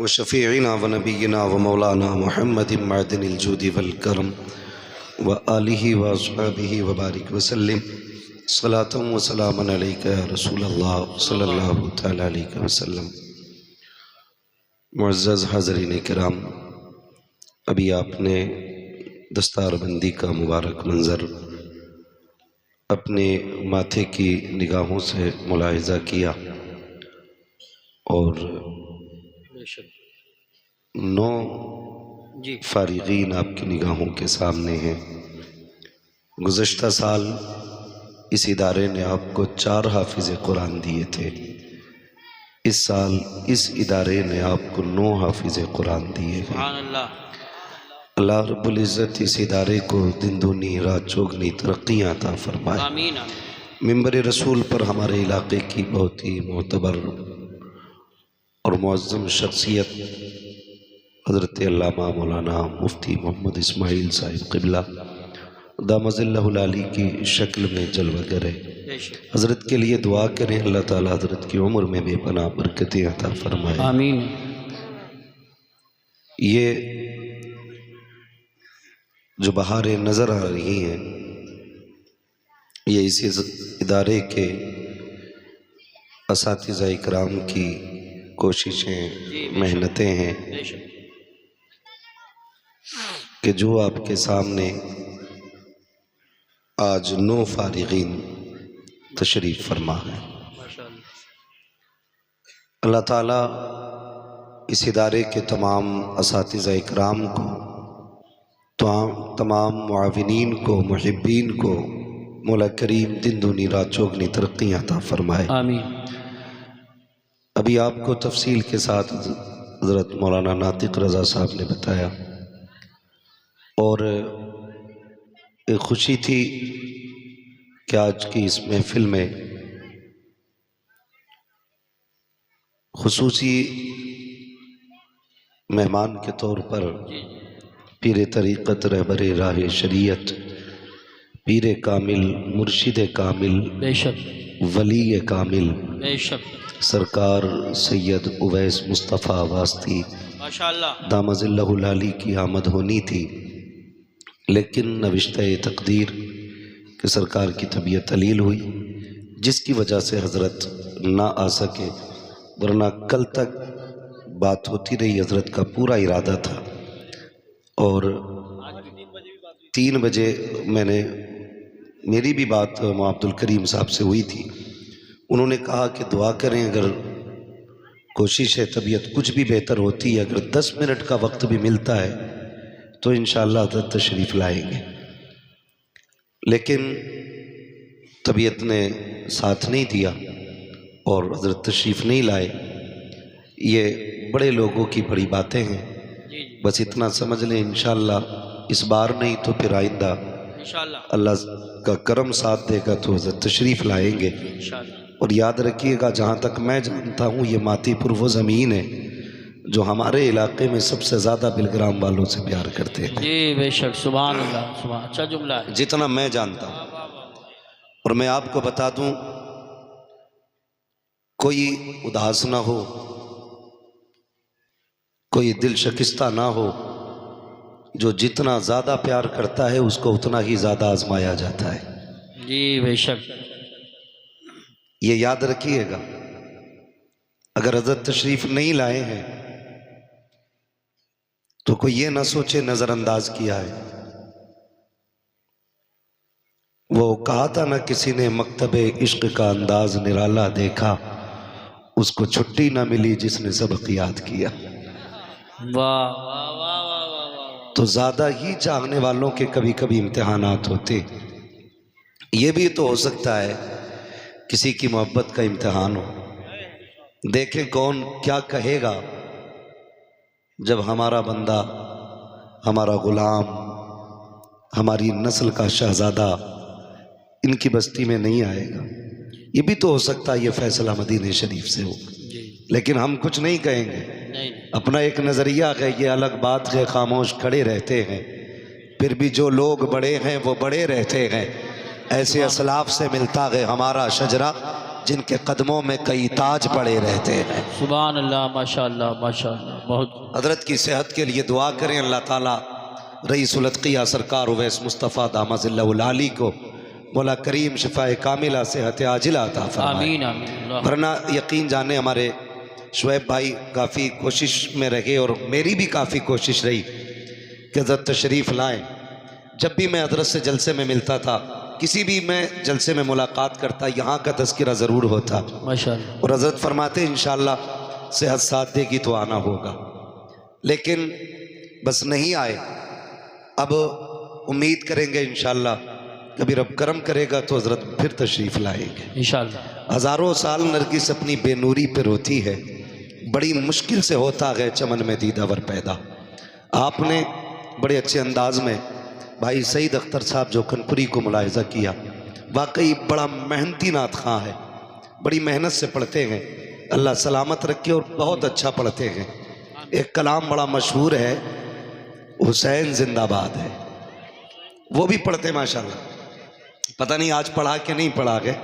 व शफ़ीइना व नबीना व मौलाना मुहम्मदिन मअदिनिल जूदि वल करम व आलिहि व अस्हाबिहि व बारिक व सल्लिम सलातुम व सलामुन अलैका या रसूल अल्लाह सल्लल्लाहु तआला अलैहि वसल्लम। मुअज़्ज़ज़ हाज़रीन किराम, अभी आपने दस्तारबंदी का मुबारक मंज़र अपने माथे की निगाहों से मुलाहिज़ा किया और 9 फारिगीन आपकी निगाहों के सामने हैं। गुज़श्ता साल इस इदारे ने आपको 4 हाफिज़ कुरान दिए थे। इस साल इस इदारे ने आपको 9 हाफिज़ कुरान दिए हैं। अल्लाह रब्बुल इज़्ज़त इस इदारे को दिन दूनी रात चौगनी तरक्कियाँ अता फरमाए। मिंबर रसूल पर हमारे इलाके की बहुत ही मोतबर और मुअज़्ज़म शख्सियत हज़रत अल्लामा मौलाना मुफ्ती मोहम्मद इस्माइल साहिब क़िबला दामज़िल्लहुल आली की शक्ल में जलवागर है। हज़रत के लिए दुआ करें, अल्लाह ताला हज़रत की उम्र में बेपनाह बरकतें अता फरमाए। आमीन। ये जो बहारें नज़र आ रही हैं, ये इसी इदारे के असातिज़ा इकराम की कोशिशें, मेहनतें हैं कि जो आपके सामने आज 9 फारिगीन तशरीफ़ फरमा है। अल्लाह ताला इस इदारे के तमाम असातिज़ा इकराम को, तमाम मुआविनीन को, मुहिब्बीन को मौला करीम दिन दूनी रात चौगनी तरक्कियाँ अता फरमाए। आमीन। अभी आपको तफसील के साथ हज़रत मौलाना नातिक रज़ा साहब ने बताया और एक खुशी थी कि आज की इस महफिल में खुसूसी मेहमान के तौर पर पीर तरीक़त रहबर राह शरीयत, पीर कामिल, मुर्शिद कामिल, बेशक वली कामिल, बेशक सरकार सैयद उवैस मुस्तफ़ा वास्ती माशाअल्लाह दामज़िल्लहुल आली की आमद होनी थी, लेकिन नविश्ते तकदीर कि सरकार की तबीयत अलील हुई, जिसकी वजह से हज़रत ना आ सके, वरना कल तक बात होती रही। हज़रत का पूरा इरादा था और 3 बजे मेरी भी बात अब्दुल करीम साहब से हुई थी। उन्होंने कहा कि दुआ करें, अगर कोशिश है तबीयत कुछ भी बेहतर होती है, अगर 10 मिनट का वक्त भी मिलता है तो इंशाअल्लाह हज़रत तशरीफ़ लाएंगे। लेकिन तबीयत ने साथ नहीं दिया और हज़रत तशरीफ़ नहीं लाए। ये बड़े लोगों की बड़ी बातें हैं, बस इतना समझ लें इंशाअल्लाह इस बार नहीं तो फिर आइंदा इंशाअल्लाह अल्लाह का करम साथ देगा तो हज़रत तशरीफ़ लाएंगे। और याद रखिएगा, जहाँ तक मैं जानता हूँ ये मातीपुर वो ज़मीन है जो हमारे इलाके में सबसे ज़्यादा बिलग्राम वालों से प्यार करते हैं। जी बेशक, सुभान अल्लाह, सुभान, अच्छा जुमला है, जितना मैं जानता हूँ। और मैं आपको बता दूँ, कोई उदास ना हो, कोई दिल शिकस्ता ना हो, जो जितना ज़्यादा प्यार करता है उसको उतना ही ज़्यादा आजमाया जाता है। जी बेशक, ये याद रखिएगा। अगर हज़रत तशरीफ़ नहीं लाए हैं तो कोई ये ना सोचे नज़रअंदाज किया है। वो कहा था ना किसी ने, मकतबे इश्क का अंदाज निराला देखा, उसको छुट्टी ना मिली जिसने सबक याद किया। वाह वाह वाह वाह वाह। तो ज़्यादा ही चाहने वालों के कभी कभी इम्तिहानात होते। ये भी तो हो सकता है किसी की मोहब्बत का इम्तिहान हो। देखें कौन क्या कहेगा जब हमारा बंदा, हमारा ग़ुलाम, हमारी नस्ल का शहज़ादा इनकी बस्ती में नहीं आएगा। ये भी तो हो सकता है ये फैसला मदीने शरीफ से हो, लेकिन हम कुछ नहीं कहेंगे। अपना एक नज़रिया है, ये अलग बात है, खामोश खड़े रहते हैं। फिर भी जो लोग बड़े हैं वो बड़े रहते हैं। ऐसे असलाफ से मिलता है हमारा शजरा, जिनके कदमों में कई ताज पड़े रहते हैं। सुभान अल्लाह, माशाअल्लाह माशाअल्लाह। बहुत हज़रत की सेहत के लिए दुआ करें। अल्लाह ताला रईसुल अत्क़िया सरकार उवैस मुस्तफ़ा दामज़िल्लहुल आली को मौला करीम शिफाए कामिला सेहत आजिला अता फरमाए। आमीन आमीन अल्लाह। वरना यकीन जाने हमारे शुएब भाई काफ़ी कोशिश में रहे और मेरी भी काफ़ी कोशिश रही कि हज़रत तशरीफ़ लाएँ। जब भी मैं हज़रत से जलसे में मिलता था, किसी भी मैं जलसे में मुलाकात करता, यहाँ का तज़किरा ज़रूर होता माशाअल्लाह। और हज़रत फरमाते इंशाअल्लाह सेहत साथ देगी तो आना होगा, लेकिन बस नहीं आए। अब उम्मीद करेंगे इंशाअल्लाह कभी रब करम करेगा तो हज़रत फिर तशरीफ़ लाएंगे इंशाअल्लाह। हज़ारों साल नरगिस अपनी बेनूरी पे रोती है, बड़ी मुश्किल से होता है चमन में दीदावर पैदा। आपने बड़े अच्छे अंदाज में भाई सईद अख्तर साहब जोखनपुरी को मुलाहिज़ा किया, वाकई बड़ा मेहनती नात खां है, बड़ी मेहनत से पढ़ते हैं, अल्लाह सलामत रखे और बहुत अच्छा पढ़ते हैं। एक कलाम बड़ा मशहूर है, हुसैन जिंदाबाद है, वो भी पढ़ते माशाल्लाह। पता नहीं आज पढ़ा कि नहीं पढ़ा गए,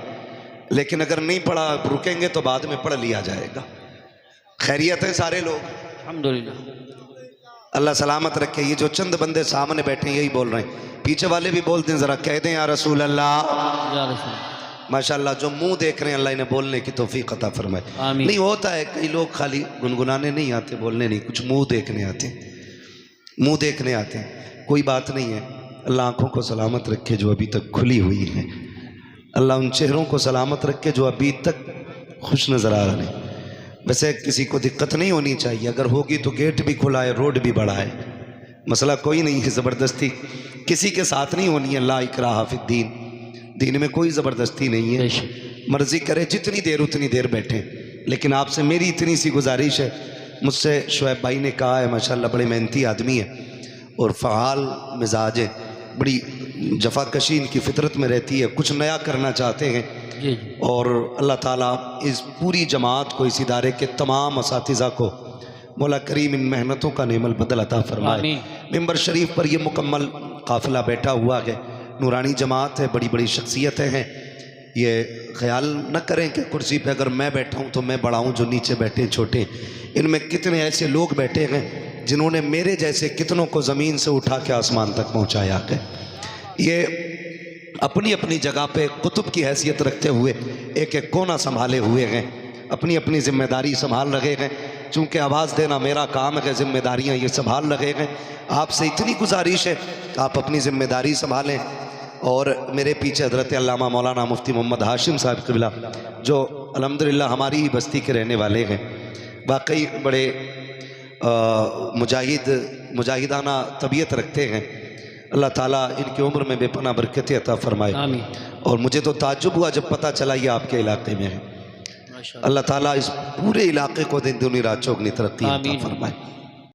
लेकिन अगर नहीं पढ़ा रुकेंगे तो बाद में पढ़ लिया जाएगा। खैरियत है सारे लोग, अल्हम्दुलिल्लाह। अल्लाह सलामत रखे। ये जो चंद बंदे सामने बैठे हैं यही बोल रहे हैं, पीछे वाले भी बोलते हैं, ज़रा कह दें या रसूल अल्लाह। या रसूल। माशाल्लाह जो मुंह देख रहे हैं अल्लाह इन्हें बोलने की तौफीक अता फरमाए। आमीन। नहीं होता है कई लोग खाली गुनगुनाने नहीं आते, बोलने नहीं, कुछ मुंह देखने आते, मुंह देखने आते हैं, कोई बात नहीं है। अल्लाह आँखों को सलामत रखे जो अभी तक खुली हुई हैं, अल्लाह उन चेहरों को सलामत रखे जो अभी तक खुश नज़र आ रहे हैं। वैसे किसी को दिक्कत नहीं होनी चाहिए, अगर होगी तो गेट भी खुला है, रोड भी बड़ा है, मसला कोई नहीं है। ज़बरदस्ती किसी के साथ नहीं होनी है, ला इकराहा फिद्दीन, दीन में कोई ज़बरदस्ती नहीं है। मर्ज़ी करे जितनी देर उतनी देर बैठें, लेकिन आपसे मेरी इतनी सी गुजारिश है, मुझसे शुएब भाई ने कहा है माशाल्लाह बड़े मेहनती आदमी है और फ़ाल मिजाज है, बड़ी जफाकशी इनकी फितरत में रहती है, कुछ नया करना चाहते हैं। जी। और अल्लाह ताला इस पूरी जमात को, इस इदारे के तमाम असातिज़ा को मौला करीम इन मेहनतों का नेमल बदल अता फरमाए। मिंबर शरीफ पर ये मुकम्मल काफ़िला बैठा हुआ है, नूरानी जमात है, बड़ी बड़ी शख्सियतें हैं। ये ख्याल न करें कि कुर्सी पे अगर मैं बैठा हूँ तो मैं बड़ा हूँ, जो नीचे बैठे छोटे। इनमें कितने ऐसे लोग बैठे हैं जिन्होंने मेरे जैसे कितनों को ज़मीन से उठा के आसमान तक पहुँचाया है। ये अपनी अपनी जगह पे कुतुब की हैसियत रखते हुए एक एक कोना संभाले हुए हैं, अपनी अपनी जिम्मेदारी संभाल रहे हैं। चूँकि आवाज़ देना मेरा काम है, जिम्मेदारियाँ ये संभाल रहे हैं। आपसे इतनी गुजारिश है आप अपनी जिम्मेदारी संभालें। और मेरे पीछे हज़रत अल्लामा मौलाना मुफ्ती मोहम्मद हाशिम साहब क़िबला, जो अल्हम्दुलिल्लाह हमारी ही बस्ती के रहने वाले हैं, वाकई बड़े मुजाहिदाना तबीयत रखते हैं। अल्लाह ताला इनकी उम्र में बेपना बरकत अता फरमाए। आमीन। और मुझे तो ताज्जुब हुआ जब पता चला ये आपके इलाके में है। अल्लाह ताला इस पूरे इलाके को दिन दुनी रात चौगनी तरक्की अता फरमाए।